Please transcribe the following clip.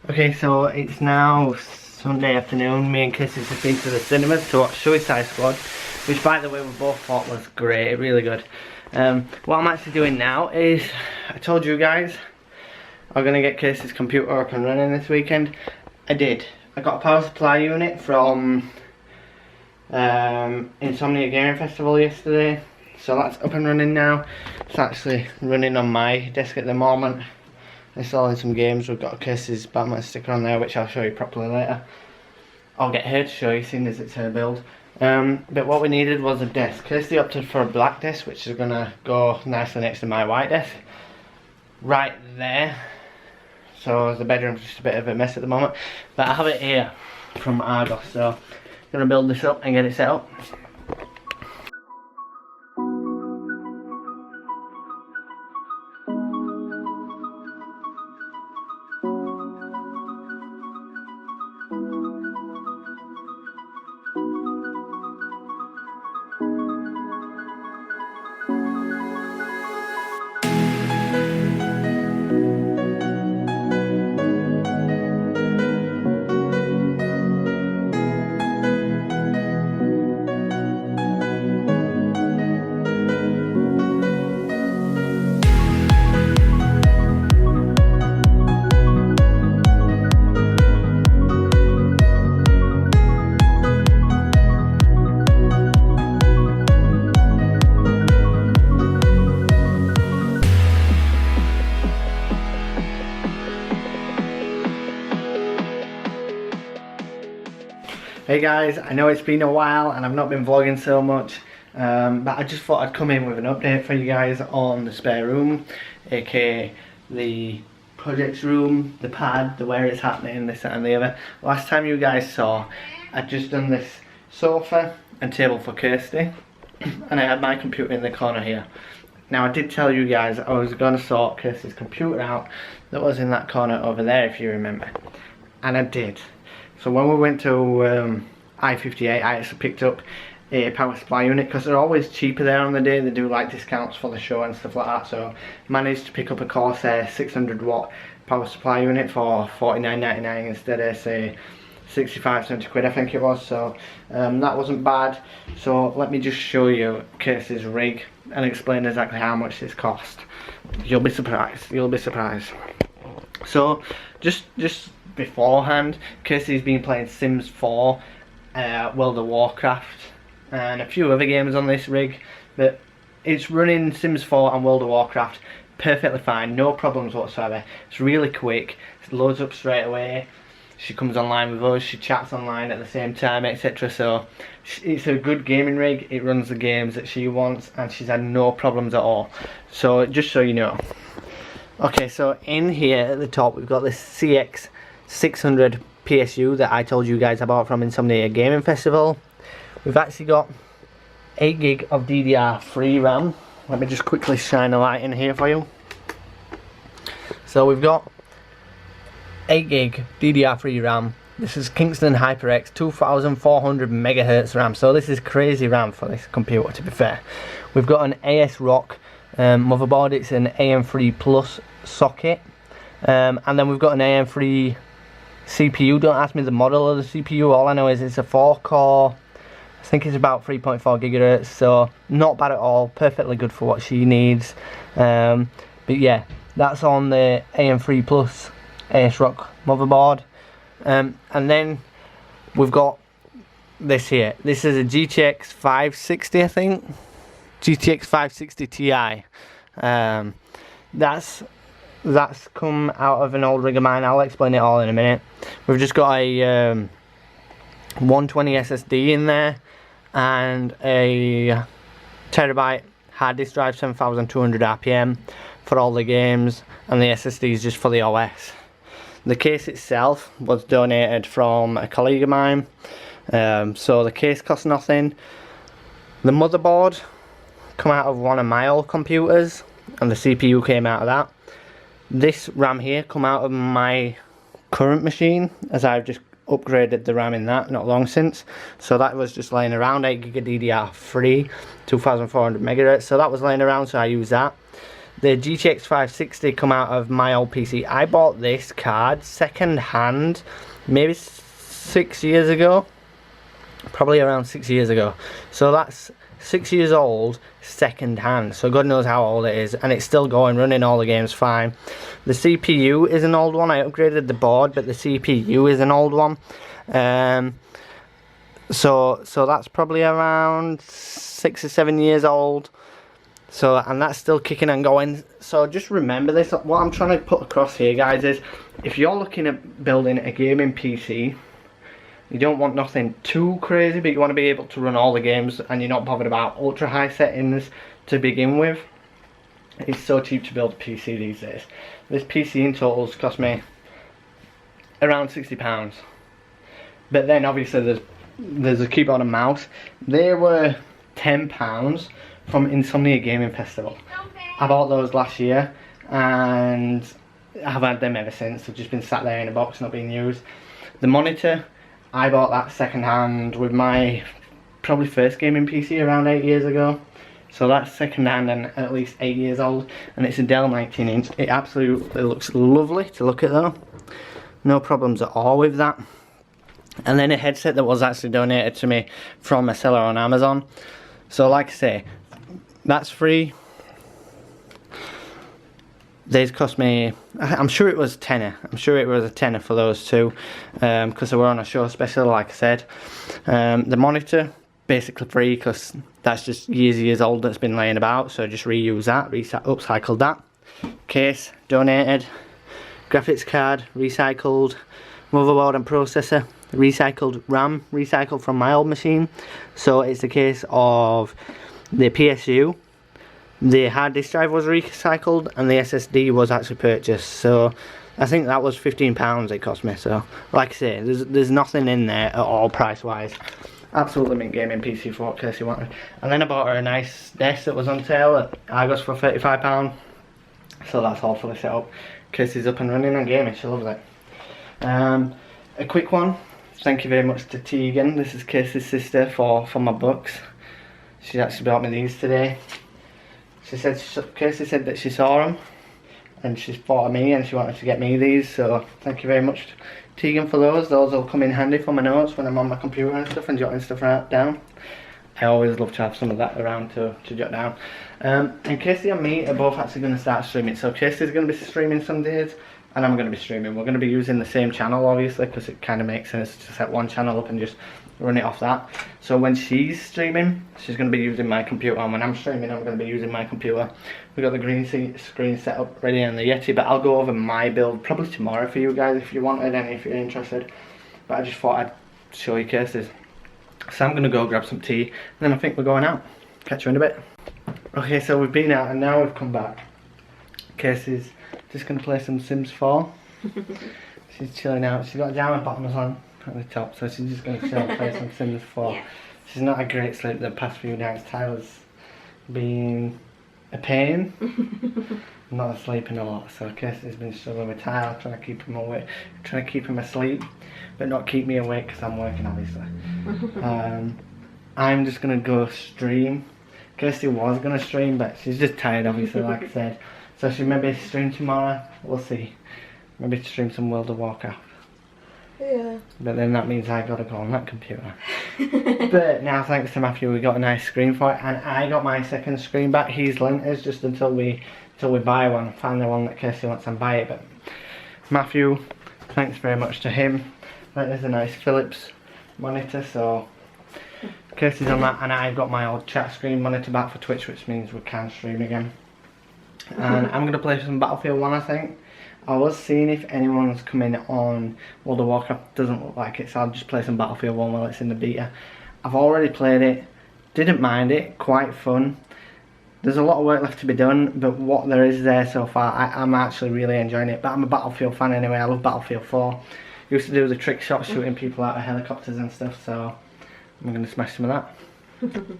Okay, so it's now Sunday afternoon. Me and Kirstys have been to the cinemas to watch Suicide Squad, which by the way we both thought was great, really good. What I'm actually doing now is, I told you guys I'm going to get Kirstys' computer up and running this weekend. I did. I got a power supply unit from Insomnia Gaming Festival yesterday, so that's up and running now. It's actually running on my desk at the moment, installing some games. We've got Kirstys' Batman sticker on there, which I'll show you properly later. I'll get her to show you, seeing as it's her build. But what we needed was a desk. Kirsty opted for a black desk, which is going to go nicely next to my white desk, right there. So the bedroom's just a bit of a mess at the moment, but I have it here from Argos, so I'm going to build this up and get it set up. Hey guys, I know it's been a while and I've not been vlogging so much, but I just thought I'd come in with an update for you guys on the spare room, aka the projects room, the pad, the where it's happening, this, that and the other. Last time you guys saw, I'd just done this sofa and table for Kirsty, and I had my computer in the corner here. Now I did tell you guys I was going to sort Kirsty's computer out that was in that corner over there, if you remember, and I did. So when we went to I-58, I actually picked up a power supply unit because they're always cheaper there on the day. They do like discounts for the show and stuff like that. So managed to pick up a Corsair 600 watt power supply unit for $49.99 instead of say 65, 70 quid I think it was. So that wasn't bad. So let me just show you Kirsty's rig and explain exactly how much this cost. You'll be surprised. You'll be surprised. So just beforehand, Kirsty's been playing Sims 4, World of Warcraft, and a few other games on this rig, but it's running Sims 4 and World of Warcraft perfectly fine, no problems whatsoever. It's really quick, it loads up straight away, she comes online with us, she chats online at the same time, etc. So it's a good gaming rig, it runs the games that she wants, and she's had no problems at all. So just so you know. Okay, so in here at the top we've got this CX600 PSU that I told you guys about from Insomnia Gaming Festival. We've actually got 8 gig of DDR3 RAM. Let me just quickly shine a light in here for you. So we've got 8 gig DDR3 RAM. This is Kingston HyperX 2400 megahertz RAM. So this is crazy RAM for this computer, to be fair. We've got an ASRock motherboard. It's an AM3 Plus socket. And then we've got an AM3 CPU. Don't ask me the model of the CPU, all I know is it's a 4-core, I think it's about 3.4 gigahertz, so not bad at all, perfectly good for what she needs. But yeah, that's on the AM3 Plus ASRock motherboard. And then we've got this here. This is a GTX 560, I think. GTX 560 Ti. That's come out of an old rig of mine. I'll explain it all in a minute. We've just got a 120 SSD in there and a terabyte hard disk drive, 7200 RPM for all the games, and the SSD is just for the OS. The case itself was donated from a colleague of mine, so the case costs nothing. The motherboard come out of one of my old computers, and the CPU came out of that. This RAM here come out of my current machine, as I've just upgraded the RAM in that not long since. So that was just laying around, 8 gig of DDR3, 2400 megahertz, so that was laying around, so I use that. the GTX 560 come out of my old PC. I bought this card second hand, maybe 6 years ago. Probably around 6 years ago. So that's 6 years old, second hand. So God knows how old it is, and it's still going, running all the games fine. The CPU is an old one. I upgraded the board, but the CPU is an old one. So that's probably around 6 or 7 years old. So, and that's still kicking and going. So just remember this. What I'm trying to put across here, guys, is if you're looking at building a gaming PC, you don't want nothing too crazy, but you want to be able to run all the games, and you're not bothered about ultra high settings to begin with. It's so cheap to build a PC these days. This PC in total has cost me around £60. But then obviously there's a keyboard and mouse. They were £10 from Insomnia Gaming Festival. I bought those last year and I've had them ever since. They've just been sat there in a box, not being used. The monitor, I bought that second hand with my probably first gaming PC around 8 years ago. So that's second hand and at least 8 years old, and it's a Dell 19-inch. It absolutely looks lovely to look at though. No problems at all with that. And then a headset that was actually donated to me from a seller on Amazon. So like I say, that's free. These cost me, I'm sure it was a tenner. I'm sure it was a tenner for those two, because they were on a show special, like I said. The monitor, basically free, because that's just years old that's been laying about, so just reuse that, upcycled that. Case, donated. Graphics card, recycled. Motherboard and processor, recycled. RAM, recycled from my old machine. So it's a case of the PSU. The hard disk drive was recycled and the SSD was actually purchased, so I think that was £15 it cost me. So like I say, there's nothing in there at all price wise. Absolutely mint gaming PC for what Kirsty wanted. And then I bought her a nice desk that was on sale at Argos for £35. So that's all fully set up. Kirsty's up and running and gaming, she loves it. A quick one, thank you very much to Tegan. This is Kirsty's sister for my books. She actually bought me these today. Kirsty said that she saw them and she thought of me and she wanted to get me these, so thank you very much Tegan for those. Those will come in handy for my notes when I'm on my computer and stuff and jotting stuff down. I always love to have some of that around to jot down. And Kirsty and me are both actually going to start streaming. So Kirsty's going to be streaming some days and I'm going to be streaming. We're going to be using the same channel obviously, because it kind of makes sense to set one channel up and just run it off that. So when she's streaming, she's going to be using my computer, and when I'm streaming, I'm going to be using my computer. We've got the green screen set up ready on the Yeti, but I'll go over my build probably tomorrow for you guys if you wanted and if you're interested. But I just thought I'd show you Kirsty's. So I'm going to go grab some tea, and then I think we're going out. Catch you in a bit. Okay, so we've been out and now we've come back. Kirsty's just going to play some Sims 4. She's chilling out. She's got jam bottoms on at the top, so she's just going to chill and play some Sims 4. Yeah. She's not a great sleep the past few nights. Tyler's been a pain. Not sleeping a lot, so Kirsty's been struggling with Tyler, trying to keep him awake, trying to keep him asleep, but not keep me awake because I'm working obviously. I'm just going to go stream. Kirsty was going to stream, but she's just tired obviously, like I said. So she maybe stream tomorrow, we'll see. Maybe stream some World of Warcraft. Yeah. But then that means I gotta go on that computer. But now thanks to Matthew we got a nice screen for it, and I got my second screen back. He's lent us just until we buy one, find the one that Kirsty wants and buy it. But Matthew, thanks very much to him. That is a nice Philips monitor, so Kirsty's on that, and I've got my old chat screen monitor back for Twitch, which means we can stream again. And I'm gonna play some Battlefield 1, I think. I was seeing if anyone's coming on World of Warcraft. Doesn't look like it, so I'll just play some Battlefield 1 while it's in the beta. I've already played it, didn't mind it, quite fun. There's a lot of work left to be done, but what there is there so far, I'm actually really enjoying it. But I'm a Battlefield fan anyway, I love Battlefield 4. Used to do the trick shots shooting people out of helicopters and stuff, so I'm going to smash some of that.